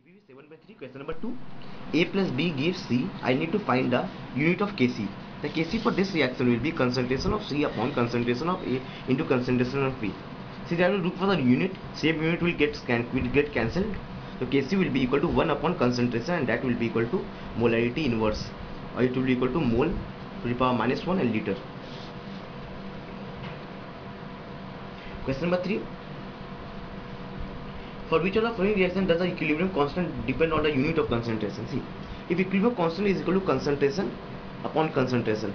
DPP 7/3 question number 2. A plus B gives C. I need to find the unit of Kc. The Kc for this reaction will be concentration of C upon concentration of A into concentration of B. Since I will look for the unit, same unit will get cancelled. So Kc will be equal to 1 upon concentration, and that will be equal to molarity inverse, or it will be equal to mole to the power minus 1 and liter. Question number 3. For which of the following reaction does the equilibrium constant depend on the unit of concentration? See, if equilibrium constant is equal to concentration upon concentration,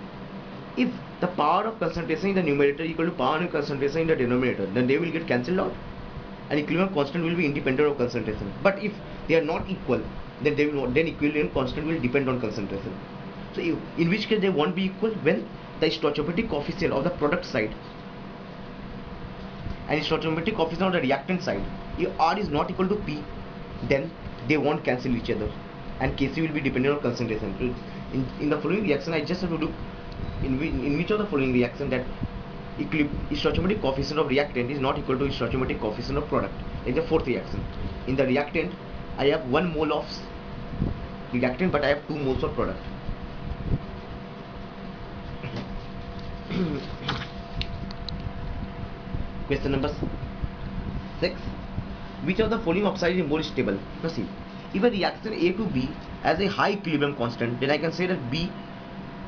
if the power of concentration in the numerator equal to power of concentration in the denominator, then they will get cancelled out, and equilibrium constant will be independent of concentration. But if they are not equal, then equilibrium constant will depend on concentration. So in which case they won't be equal when the stoichiometric coefficient of the product side and stoichiometric coefficient of the reactant side, if R is not equal to P, then they won't cancel each other, and Kc will be dependent on concentration. So in the following reaction, I just have to look in which of the following reaction that stoichiometric coefficient of reactant is not equal to stoichiometric coefficient of product. In the fourth reaction, in the reactant, I have 1 mole of reactant, but I have 2 moles of product. Question number 6. Which of the following oxide is more stable? Now see, if a reaction A to B has a high equilibrium constant, then I can say that B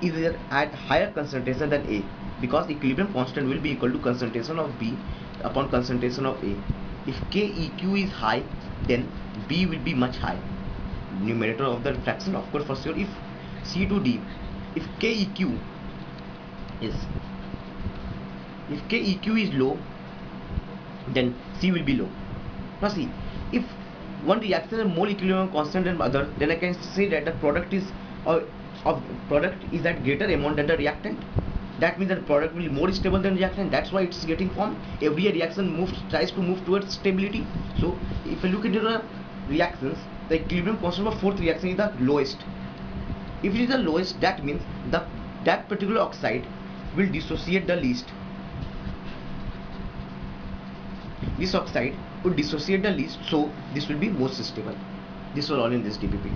is at higher concentration than A, because equilibrium constant will be equal to concentration of B upon concentration of A. If KEQ is high, then B will be much high. Numerator of the fraction, of course, for sure. If C to D, if KEQ is low, then C will be low. Now see, if one reaction has more equilibrium constant than other, then I can say that the product is at greater amount than the reactant. That means that the product will be more stable than reactant. That's why it's getting formed. Every reaction tries to move towards stability. So if you look into the reactions, the equilibrium constant for fourth reaction is the lowest. If it is the lowest, that means that particular oxide will dissociate the least. This oxide would dissociate the least, so this will be most stable. This was all in this DPP.